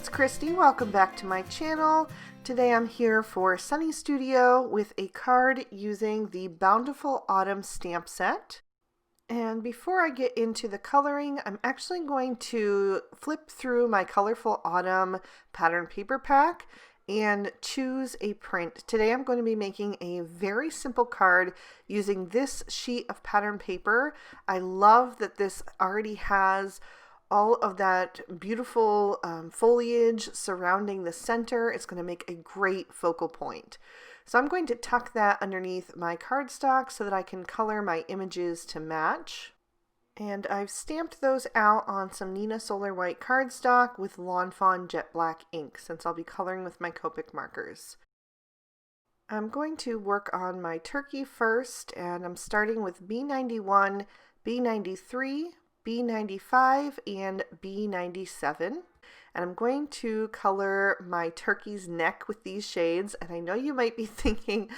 it's Christy. Welcome back to my channel. Today I'm here for Sunny Studio with a card using the Bountiful Autumn stamp set. And before I get into the coloring, I'm actually going to flip through my Colorful Autumn pattern paper pack and choose a print. Today I'm going to be making a very simple card using this sheet of pattern paper. I love that this already has all of that beautiful foliage surrounding the center. It's going to make a great focal point. So I'm going to tuck that underneath my cardstock so that I can color my images to match. And I've stamped those out on some Neenah Solar White cardstock with Lawn Fawn Jet Black ink, since I'll be coloring with my Copic markers. I'm going to work on my turkey first, and I'm starting with B91, B93, B95, and B97. And I'm going to color my turkey's neck with these shades. And I know you might be thinking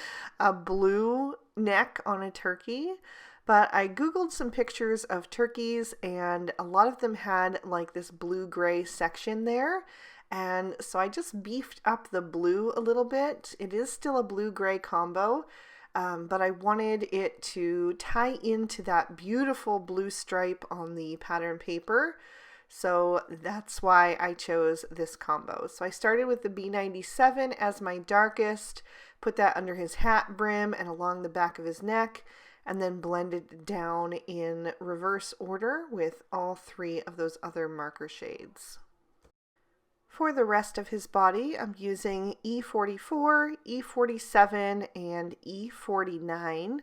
a blue neck on a turkey, but I googled some pictures of turkeys and a lot of them had like this blue-gray section there. And so I just beefed up the blue a little bit. It is still a blue-gray combo. But I wanted it to tie into that beautiful blue stripe on the pattern paper. So that's why I chose this combo. So I started with the B97 as my darkest, put that under his hat brim and along the back of his neck, and then blended down in reverse order with all three of those other marker shades. For the rest of his body, I'm using E44, E47, and E49.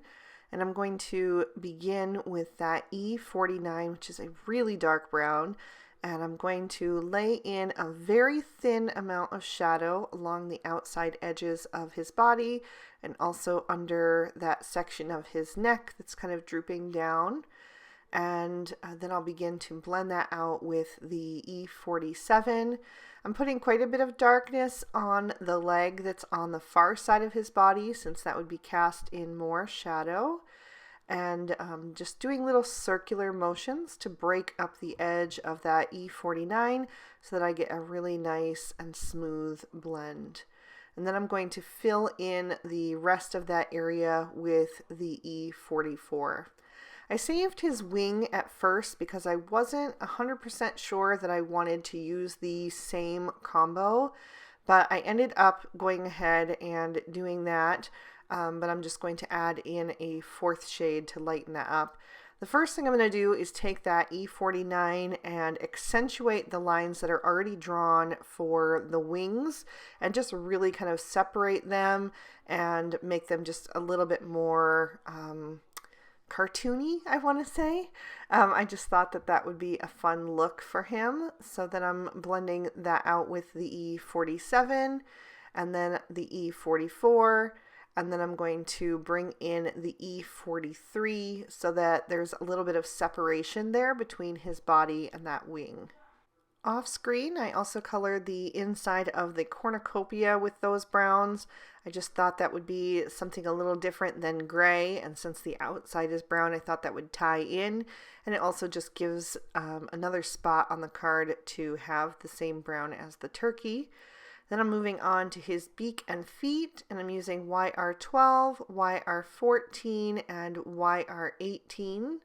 And I'm going to begin with that E49, which is a really dark brown. And I'm going to lay in a very thin amount of shadow along the outside edges of his body and also under that section of his neck that's kind of drooping down. And then I'll begin to blend that out with the E47. I'm putting quite a bit of darkness on the leg that's on the far side of his body, since that would be cast in more shadow. And just doing little circular motions to break up the edge of that E49 so that I get a really nice and smooth blend. And then I'm going to fill in the rest of that area with the E44. I saved his wing at first because I wasn't 100% sure that I wanted to use the same combo, but I ended up going ahead and doing that, but I'm just going to add in a fourth shade to lighten that up. The first thing I'm going to do is take that E49 and accentuate the lines that are already drawn for the wings and just really kind of separate them and make them just a little bit more cartoony, I want to say. I just thought that that would be a fun look for him. So then I'm blending that out with the E47 and then the E44, and then I'm going to bring in the E43 so that there's a little bit of separation there between his body and that wing. Off screen, I also colored the inside of the cornucopia with those browns. I just thought that would be something a little different than gray, and since the outside is brown, I thought that would tie in, and it also just gives another spot on the card to have the same brown as the turkey. Then I'm moving on to his beak and feet, and I'm using YR12, YR14, and YR18.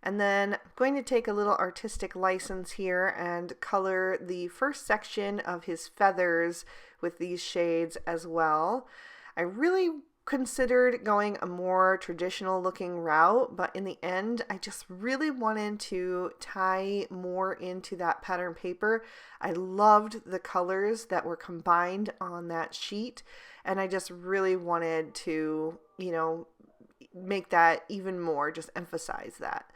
And then I'm going to take a little artistic license here and color the first section of his feathers with these shades as well. I really considered going a more traditional looking route, but in the end I just really wanted to tie more into that pattern paper. I loved the colors that were combined on that sheet, and I just really wanted to, make that even more, just emphasize that.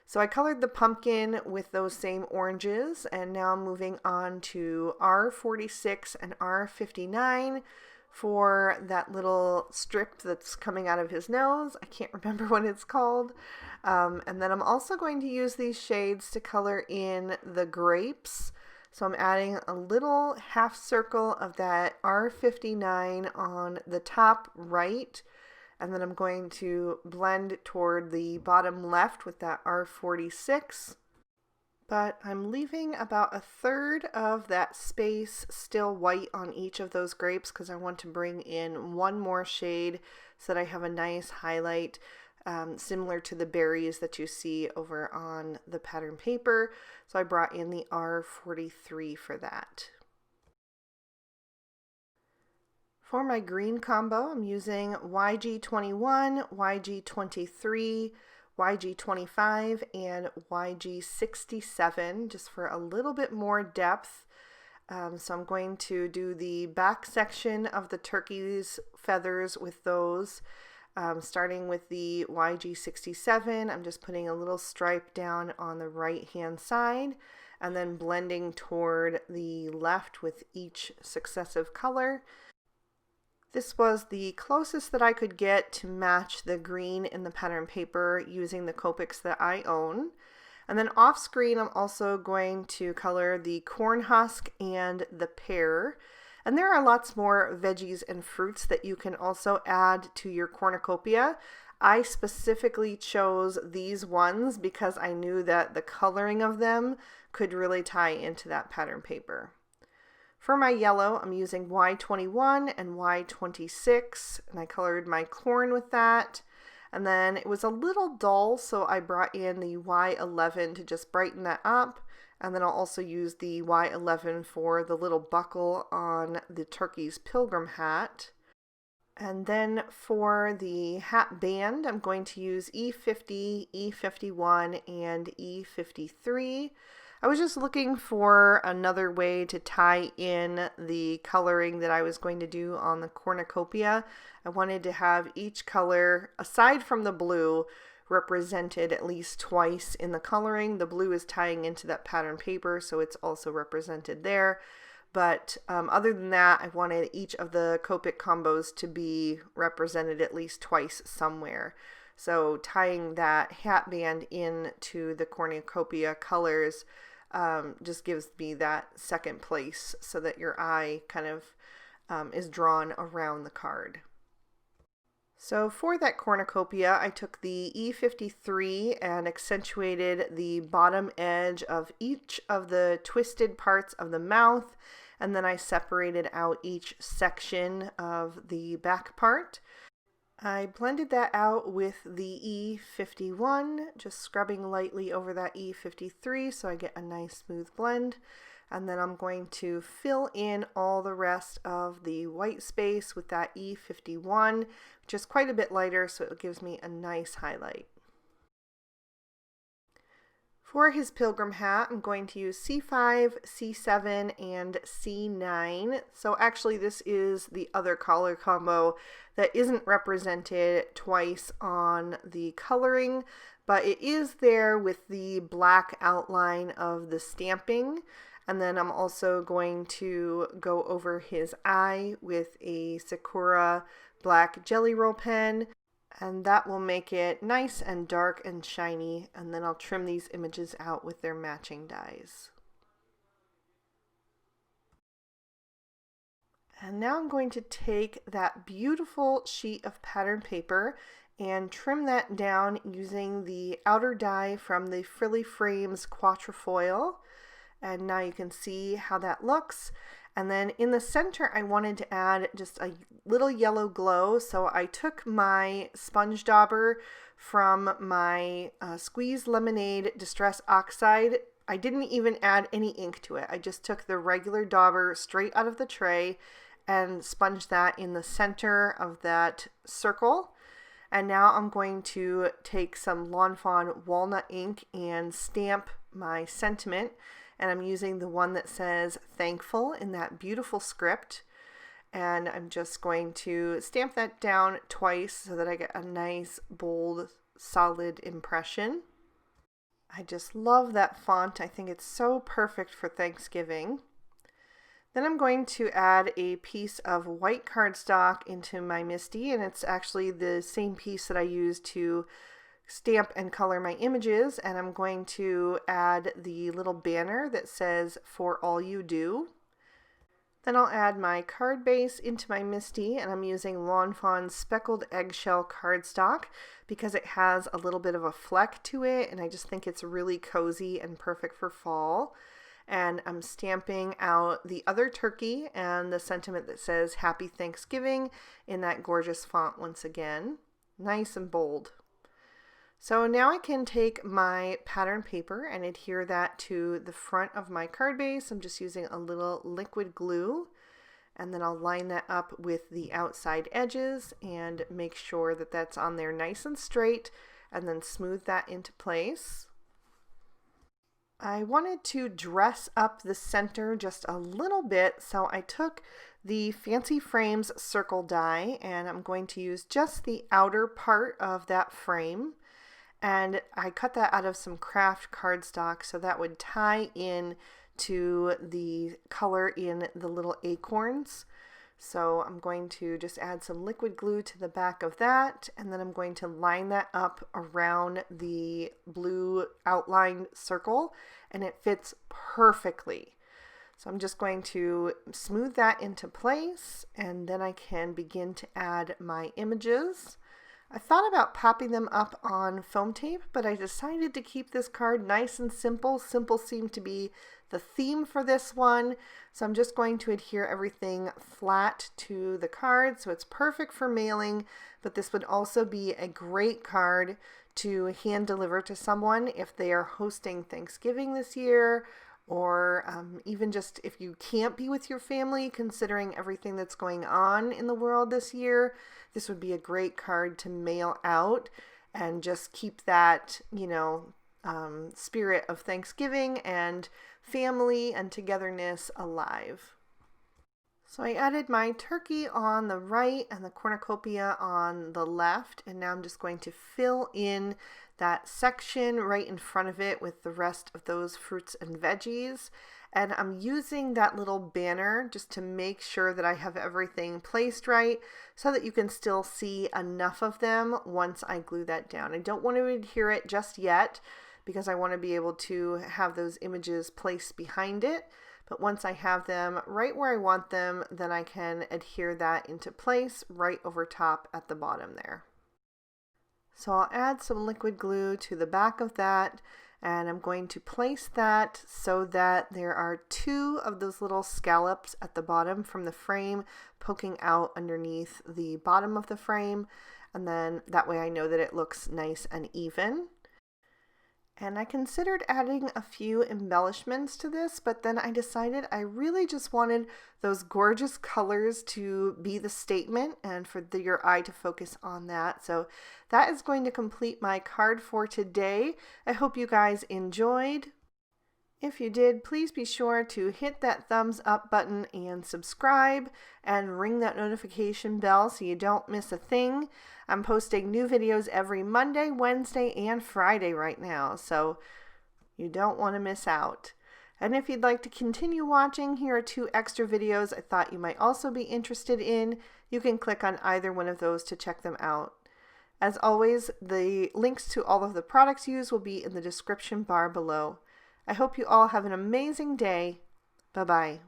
So I colored the pumpkin with those same oranges, and now I'm moving on to R46 and R59 for that little strip that's coming out of his nose. I can't remember what it's called. And then I'm also going to use these shades to color in the grapes. So I'm adding a little half circle of that R59 on the top right, and then I'm going to blend toward the bottom left with that R46. but I'm leaving about a third of that space still white on each of those grapes because I want to bring in one more shade so that I have a nice highlight similar to the berries that you see over on the pattern paper. So I brought in the R43 for that. For my green combo, I'm using YG21, YG23, YG25, and YG67 just for a little bit more depth. So I'm going to do the back section of the turkey's feathers with those. Starting with the YG67, I'm just putting a little stripe down on the right hand side and then blending toward the left with each successive color. This was the closest that I could get to match the green in the pattern paper using the Copics that I own. And then off screen, I'm also going to color the corn husk and the pear. And there are lots more veggies and fruits that you can also add to your cornucopia. I specifically chose these ones because I knew that the coloring of them could really tie into that pattern paper. For my yellow, I'm using Y21 and Y26, and I colored my corn with that. And then it was a little dull, so I brought in the Y11 to just brighten that up. And then I'll also use the Y11 for the little buckle on the turkey's pilgrim hat. And then for the hat band, I'm going to use E50, E51, and E53. I was just looking for another way to tie in the coloring that I was going to do on the cornucopia. I wanted to have each color, aside from the blue, represented at least twice in the coloring. The blue is tying into that pattern paper, so it's also represented there. But other than that, I wanted each of the Copic combos to be represented at least twice somewhere. So tying that hat band into the cornucopia colors just gives me that second place so that your eye kind of is drawn around the card. So for that cornucopia, I took the E53 and accentuated the bottom edge of each of the twisted parts of the mouth, and then I separated out each section of the back part. I blended that out with the E51, just scrubbing lightly over that E53 so I get a nice smooth blend. And then I'm going to fill in all the rest of the white space with that E51, which is quite a bit lighter, so it gives me a nice highlight. For his pilgrim hat, I'm going to use C5, C7, and C9. So actually this is the other color combo that isn't represented twice on the coloring, but it is there with the black outline of the stamping. And then I'm also going to go over his eye with a Sakura black Jelly Roll pen, and that will make it nice and dark and shiny, and then I'll trim these images out with their matching dies. And now I'm going to take that beautiful sheet of pattern paper and trim that down using the outer die from the Frilly Frames Quatrefoil. And now you can see how that looks. And then in the center, I wanted to add just a little yellow glow. So I took my sponge dauber from my Squeeze Lemonade Distress Oxide. I didn't even add any ink to it. I just took the regular dauber straight out of the tray and sponged that in the center of that circle. And now I'm going to take some Lawn Fawn walnut ink and stamp my sentiment. And I'm using the one that says thankful in that beautiful script. And I'm just going to stamp that down twice so that I get a nice, bold, solid impression. I just love that font. I think it's so perfect for Thanksgiving. Then I'm going to add a piece of white cardstock into my misti, and it's actually the same piece that I used to stamp and color my images, and I'm going to add the little banner that says "For All You Do." Then I'll add my card base into my misti, and I'm using Lawn Fawn speckled eggshell cardstock because it has a little bit of a fleck to it, and I just think it's really cozy and perfect for fall. And I'm stamping out the other turkey and the sentiment that says Happy Thanksgiving in that gorgeous font once again. Nice and bold. So now I can take my pattern paper and adhere that to the front of my card base. I'm just using a little liquid glue, and then I'll line that up with the outside edges and make sure that that's on there nice and straight, and then smooth that into place. I wanted to dress up the center just a little bit, so I took the Fancy Frames circle die, and I'm going to use just the outer part of that frame. And I cut that out of some craft cardstock so that would tie in to the color in the little acorns. So I'm going to just add some liquid glue to the back of that, and then I'm going to line that up around the blue outlined circle, and it fits perfectly. So I'm just going to smooth that into place, and then I can begin to add my images. I thought about popping them up on foam tape, but I decided to keep this card nice and simple. Simple seemed to be the theme for this one, so I'm just going to adhere everything flat to the card, so it's perfect for mailing, but this would also be a great card to hand deliver to someone if they are hosting Thanksgiving this year, or even just if you can't be with your family, considering everything that's going on in the world this year, this would be a great card to mail out and just keep that, spirit of Thanksgiving and family and togetherness alive. So I added my turkey on the right and the cornucopia on the left, and now I'm just going to fill in that section right in front of it with the rest of those fruits and veggies. And I'm using that little banner just to make sure that I have everything placed right so that you can still see enough of them once I glue that down. I don't want to adhere it just yet because I want to be able to have those images placed behind it. But once I have them right where I want them, then I can adhere that into place right over top at the bottom there. So I'll add some liquid glue to the back of that, and I'm going to place that so that there are two of those little scallops at the bottom from the frame poking out underneath the bottom of the frame, and then that way I know that it looks nice and even. And I considered adding a few embellishments to this, but then I decided I really just wanted those gorgeous colors to be the statement and for your eye to focus on that. So that is going to complete my card for today. I hope you guys enjoyed. If you did, please be sure to hit that thumbs up button and subscribe and ring that notification bell so you don't miss a thing. I'm posting new videos every Monday, Wednesday, and Friday right now, so you don't want to miss out. And if you'd like to continue watching, here are 2 extra videos I thought you might also be interested in. You can click on either one of those to check them out. As always, the links to all of the products used will be in the description bar below. I hope you all have an amazing day. Bye-bye.